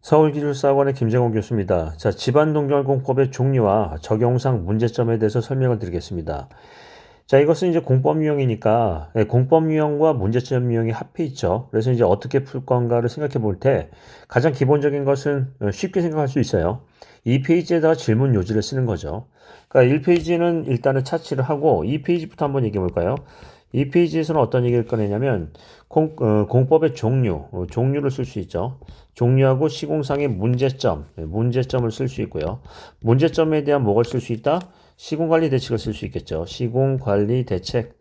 서울기술사학원의 김재공 교수입니다. 자, 집안동결공법의 종류와 적용상 문제점에 대해서 설명을 드리겠습니다. 자, 이것은 이제 공법 유형이니까 공법 유형과 문제점 유형이 합해 있죠. 그래서 이제 어떻게 풀 건가를 생각해 볼 때 가장 기본적인 것은 쉽게 생각할 수 있어요. 이 페이지에다가 질문 요지를 쓰는 거죠. 그러니까 1페이지는 일단은 차치를 하고 2페이지부터 한번 얘기해 볼까요? 이 페이지에서는 어떤 얘기를 꺼내냐면 공법의 종류를 쓸 수 있죠. 종류하고 시공상의 문제점, 문제점을 쓸 수 있고요. 문제점에 대한 뭐를 쓸 수 있다? 시공관리 대책을 쓸 수 있겠죠. 시공관리 대책,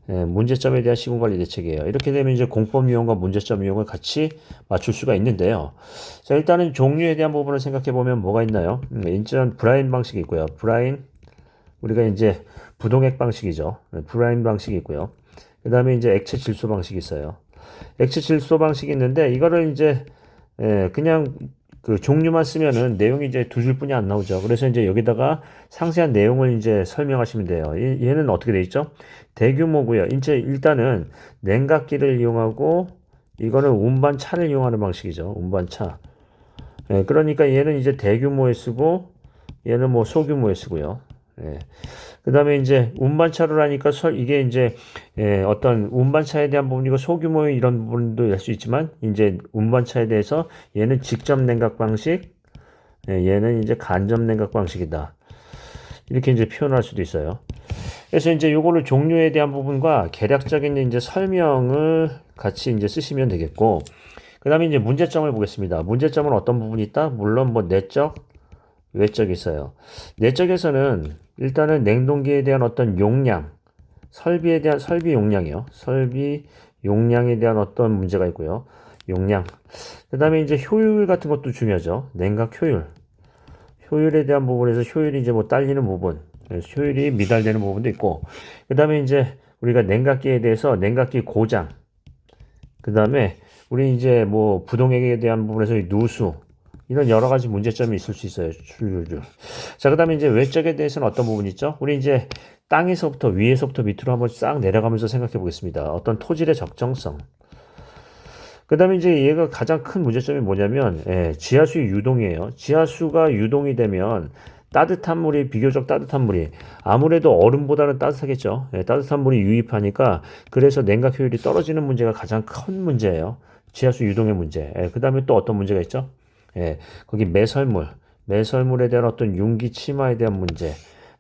문제점에 대한 시공관리 대책이에요. 이렇게 되면 이제 공법 유형과 문제점 유형을 같이 맞출 수가 있는데요. 자, 일단은 종류에 대한 부분을 생각해 보면 뭐가 있나요? 인전 브라인 방식이 있고요. 브라인, 우리가 이제 부동액 방식이죠. 브라인 방식이 있고요. 그 다음에 이제 액체 질소 방식이 있어요. 액체 질소 방식이 있는데 이거를 이제 그냥 그 종류만 쓰면은 내용이 이제 두 줄뿐이 안 나오죠. 그래서 이제 여기다가 상세한 내용을 이제 설명하시면 돼요. 얘는 어떻게 돼 있죠? 대규모고요. 이제 일단은 냉각기를 이용하고 이거는 운반차를 이용하는 방식이죠. 운반차. 그러니까 얘는 이제 대규모에 쓰고 얘는 뭐 소규모에 쓰고요. 그 다음에 이제 운반차를 하니까 이게 이제 어떤 운반차에 대한 부분이고 소규모의 이런 부분도 할 수 있지만 이제 운반차에 대해서 얘는 직접 냉각 방식, 얘는 이제 간접 냉각 방식이다. 이렇게 이제 표현할 수도 있어요. 그래서 이제 요거를 종류에 대한 부분과 개략적인 이제 설명을 같이 이제 쓰시면 되겠고, 그 다음에 이제 문제점을 보겠습니다. 문제점은 어떤 부분이 있다? 물론 뭐 내적, 외적이 있어요. 내적에서는 일단은 냉동기에 대한 어떤 용량, 설비 용량이요. 설비 용량에 대한 어떤 문제가 있고요. 용량. 그 다음에 이제 효율 같은 것도 중요하죠. 냉각 효율. 효율에 대한 부분에서 효율이 이제 뭐 딸리는 부분, 효율이 미달되는 부분도 있고, 그 다음에 이제 우리가 냉각기에 대해서 냉각기 고장, 그 다음에 우리 이제 뭐 부동액에 대한 부분에서 누수, 이런 여러 가지 문제점이 있을 수 있어요. 출률. 자, 그 다음에 이제 외적에 대해서는 어떤 부분이 있죠? 우리 이제 땅에서부터 위에서부터 밑으로 한번 싹 내려가면서 생각해 보겠습니다. 어떤 토질의 적정성. 그 다음에 이제 얘가 가장 큰 문제점이 뭐냐면, 지하수의 유동이에요. 지하수가 유동이 되면 따뜻한 물이, 비교적 따뜻한 물이, 아무래도 얼음보다는 따뜻하겠죠. 따뜻한 물이 유입하니까, 그래서 냉각 효율이 떨어지는 문제가 가장 큰 문제예요. 지하수 유동의 문제. 그 다음에 또 어떤 문제가 있죠? 거기 매설물에 대한 어떤 융기 침하에 대한 문제.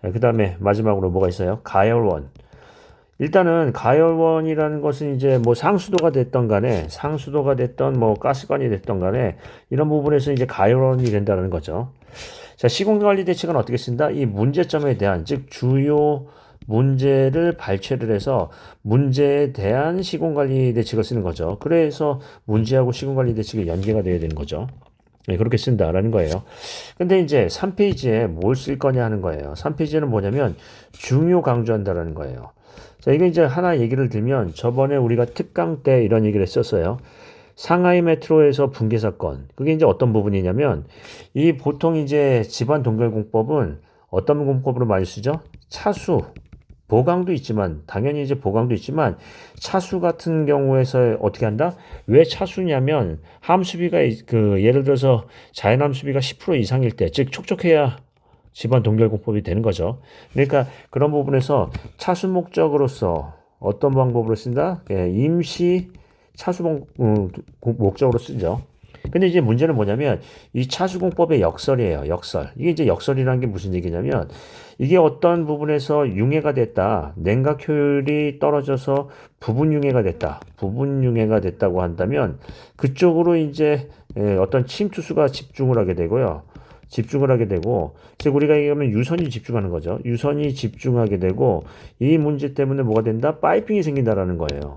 그 다음에 마지막으로 뭐가 있어요? 가열원. 일단은 가열원이라는 것은 이제 뭐 상수도가 됐던 간에 상수도가 됐던 뭐 가스관이 됐던 간에 이런 부분에서 이제 가열원이 된다는 거죠. 자, 시공관리 대책은 어떻게 쓴다? 이 문제점에 대한, 즉 주요 문제를 발췌를 해서 문제에 대한 시공관리 대책을 쓰는 거죠. 그래서 문제하고 시공관리 대책이 연계가 되어야 되는 거죠. 그렇게 쓴다라는 거예요. 근데 이제 3페이지에 뭘 쓸 거냐 하는 거예요. 3페이지는 뭐냐면 중요 강조한다라는 거예요. 자, 이게 이제 하나 얘기를 들면 저번에 우리가 특강 때 이런 얘기를 했었어요. 상하이 메트로에서 붕괴 사건. 그게 이제 어떤 부분이냐면 이 보통 이제 집안 동결공법은 어떤 공법으로 많이 쓰죠? 차수. 보강도 있지만 당연히 이제 보강도 있지만 차수 같은 경우에서 어떻게 한다? 왜 차수냐면 함수비가 그 예를 들어서 자연 함수비가 10% 이상일 때, 즉 촉촉해야 집안 동결공법이 되는 거죠. 그러니까 그런 부분에서 차수 목적으로서 어떤 방법으로 쓴다? 임시 차수 목적으로 쓰죠. 근데 이제 문제는 뭐냐면 이 차수공법의 역설이에요. 역설. 이게 이제 역설이라는 게 무슨 얘기냐면 이게 어떤 부분에서 융해가 됐다. 냉각 효율이 떨어져서 부분 융해가 됐다. 부분 융해가 됐다고 한다면 그쪽으로 이제 어떤 침투수가 집중을 하게 되고요. 집중을 하게 되고, 즉 우리가 얘기하면 유선이 집중하는 거죠. 유선이 집중하게 되고 이 문제 때문에 뭐가 된다? 파이핑이 생긴다라는 거예요.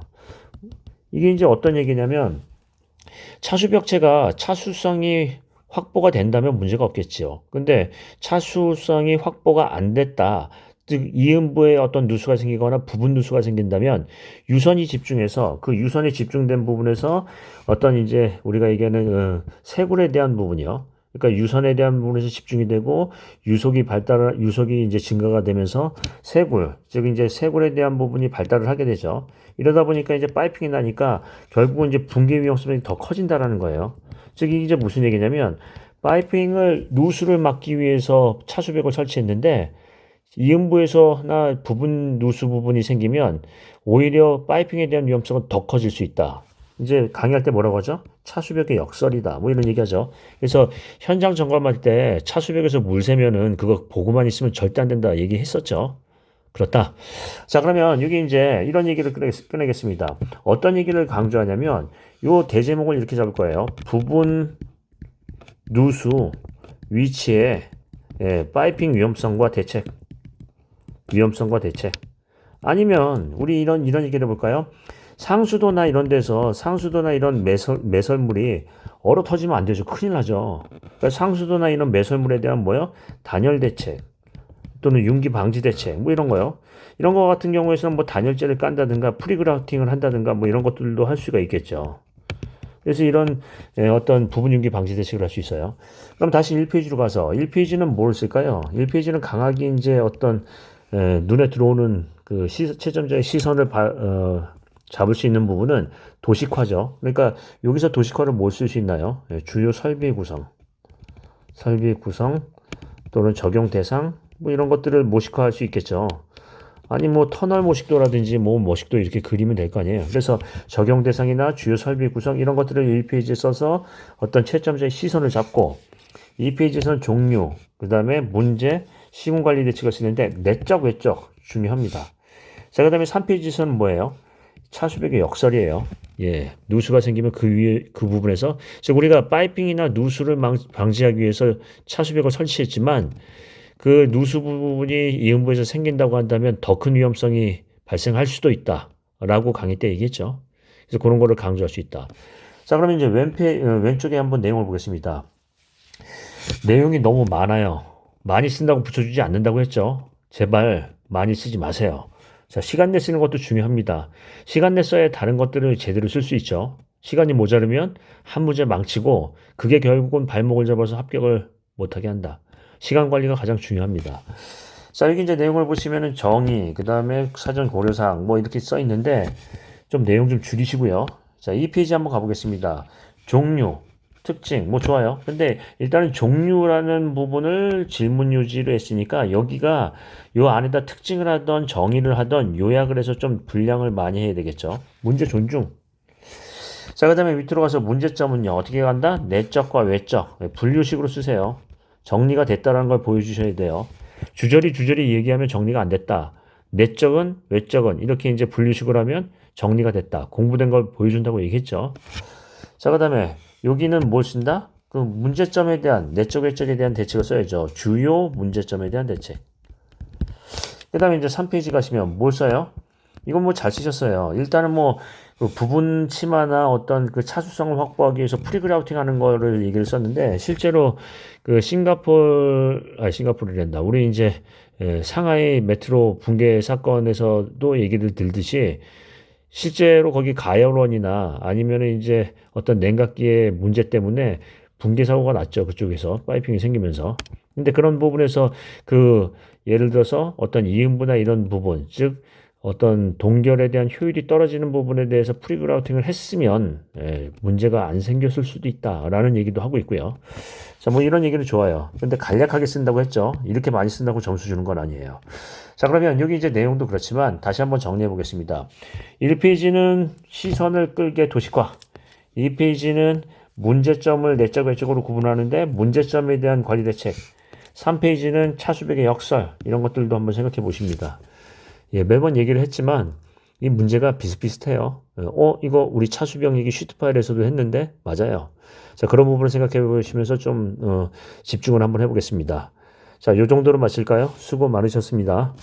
이게 이제 어떤 얘기냐면 차수벽체가 차수성이 확보가 된다면 문제가 없겠지요. 근데 차수성이 확보가 안 됐다. 즉 이음부에 어떤 누수가 생기거나 부분 누수가 생긴다면 유선이 집중해서 그 유선이 집중된 부분에서 어떤 이제 우리가 얘기하는 세굴에 대한 부분이요. 그러니까 유선에 대한 부분에서 집중이 되고 유속이 이제 증가가 되면서 세굴, 즉 이제 세굴에 대한 부분이 발달을 하게 되죠. 이러다 보니까 이제 파이핑이 나니까 결국은 이제 붕괴 위험성이 더 커진다라는 거예요. 즉 이게 무슨 얘기냐면 파이핑을 누수를 막기 위해서 차수벽을 설치했는데 이음부에서나 부분 누수 부분이 생기면 오히려 파이핑에 대한 위험성은 더 커질 수 있다. 이제 강의할 때 뭐라고 하죠? 차수벽의 역설이다. 뭐 이런 얘기하죠. 그래서 현장 점검할 때 차수벽에서 물 새면은 그거 보고만 있으면 절대 안 된다 얘기했었죠. 그렇다. 자, 그러면 여기 이제 이런 얘기를 꺼내겠습니다. 어떤 얘기를 강조하냐면 요 대제목을 이렇게 잡을 거예요. 부분 누수 위치에 파이핑 위험성과 대책. 위험성과 대책. 아니면 우리 이런 얘기를 해볼까요? 상수도나 이런 데서 상수도나 이런 매설물이 얼어 터지면 안 되죠. 큰일 나죠. 그러니까 상수도나 이런 매설물에 대한 뭐요? 단열 대책 또는 융기 방지 대책 뭐 이런 거요. 이런 거 같은 경우에서는 뭐 단열재를 깐다든가 프리그라우팅을 한다든가 뭐 이런 것들도 할 수가 있겠죠. 그래서 이런 어떤 부분 융기 방지 대책을 할 수 있어요. 그럼 다시 1페이지로 가서 1페이지는 뭘 쓸까요? 1페이지는 강하게 이제 어떤 눈에 들어오는 그 채점자의 시선을 잡을 수 있는 부분은 도식화죠. 그러니까 여기서 도식화를 뭘 쓸 수 있나요? 주요 설비 구성 또는 적용 대상 뭐 이런 것들을 모식화할 수 있겠죠. 아니 뭐 터널 모식도라든지 뭐 모식도 이렇게 그리면 될 거 아니에요. 그래서 적용 대상이나 주요 설비 구성 이런 것들을 1페이지에 써서 어떤 채점자의 시선을 잡고 2페이지에서는 종류, 그 다음에 문제, 시공 관리 대책을 쓰는데 내적, 외적 중요합니다. 자, 그 다음에 3페이지에서는 뭐예요? 차수벽의 역설이에요. 예, 누수가 생기면 그 위에 그 부분에서 즉 우리가 파이핑이나 누수를 방지하기 위해서 차수벽을 설치했지만 그 누수 부분이 이음부에서 생긴다고 한다면 더 큰 위험성이 발생할 수도 있다라고 강의 때 얘기했죠. 그래서 그런 거를 강조할 수 있다. 자, 그러면 이제 왼쪽에 한번 내용을 보겠습니다. 내용이 너무 많아요. 많이 쓴다고 붙여주지 않는다고 했죠. 제발 많이 쓰지 마세요. 자, 시간 내 쓰는 것도 중요합니다. 시간 내 써야 다른 것들을 제대로 쓸 수 있죠. 시간이 모자르면 한 문제 망치고 그게 결국은 발목을 잡아서 합격을 못하게 한다. 시간 관리가 가장 중요합니다. 자, 여기 이제 내용을 보시면은 정의, 그 다음에 사전 고려사항 뭐 이렇게 써 있는데 좀 내용 좀 줄이시고요. 자, 이 페이지 한번 가보겠습니다. 종류, 특징, 뭐 좋아요. 근데 일단은 종류라는 부분을 질문 요지로 했으니까 여기가 요 안에다 특징을 하던 정의를 하던 요약을 해서 좀 분량을 많이 해야 되겠죠. 문제 존중. 자, 그 다음에 밑으로 가서 문제점은요. 어떻게 간다? 내적과 외적. 분류식으로 쓰세요. 정리가 됐다는 걸 보여주셔야 돼요. 주저리 얘기하면 정리가 안 됐다. 내적은 외적은 이렇게 이제 분류식으로 하면 정리가 됐다. 공부된 걸 보여준다고 얘기했죠. 자, 그 다음에 여기는 뭘 쓴다? 그 문제점에 대한 내적 외적에 대한 대책을 써야죠. 주요 문제점에 대한 대책. 그 다음에 이제 3페이지 가시면 뭘 써요? 이건 뭐 잘 쓰셨어요. 일단은 뭐그 부분 치마나 어떤 그 차수성을 확보하기 위해서 프리그라우팅 하는 거를 얘기를 썼는데 실제로 그 싱가포르란다. 우리 이제 상하이 메트로 붕괴 사건에서도 얘기를 들듯이 실제로 거기 가열원이나 아니면은 이제 어떤 냉각기의 문제 때문에 붕괴 사고가 났죠. 그쪽에서 파이핑이 생기면서. 근데 그런 부분에서 그 예를 들어서 어떤 이음부나 이런 부분, 즉 어떤 동결에 대한 효율이 떨어지는 부분에 대해서 프리그라우팅을 했으면 문제가 안 생겼을 수도 있다라는 얘기도 하고 있고요. 자, 뭐 이런 얘기는 좋아요. 근데 간략하게 쓴다고 했죠. 이렇게 많이 쓴다고 점수 주는 건 아니에요. 자, 그러면 여기 이제 내용도 그렇지만 다시 한번 정리해 보겠습니다. 1페이지는 시선을 끌게 도식화. 2페이지는 문제점을 내적 외적으로 구분하는데 문제점에 대한 관리 대책. 3페이지는 차수벽의 역설. 이런 것들도 한번 생각해 보십니다. 예, 매번 얘기를 했지만 이 문제가 비슷비슷해요. 이거 우리 차수병 얘기 쉬트 파일에서도 했는데 맞아요. 자, 그런 부분을 생각해 보시면서 좀 집중을 한번 해보겠습니다. 자, 요 정도로 마칠까요? 수고 많으셨습니다.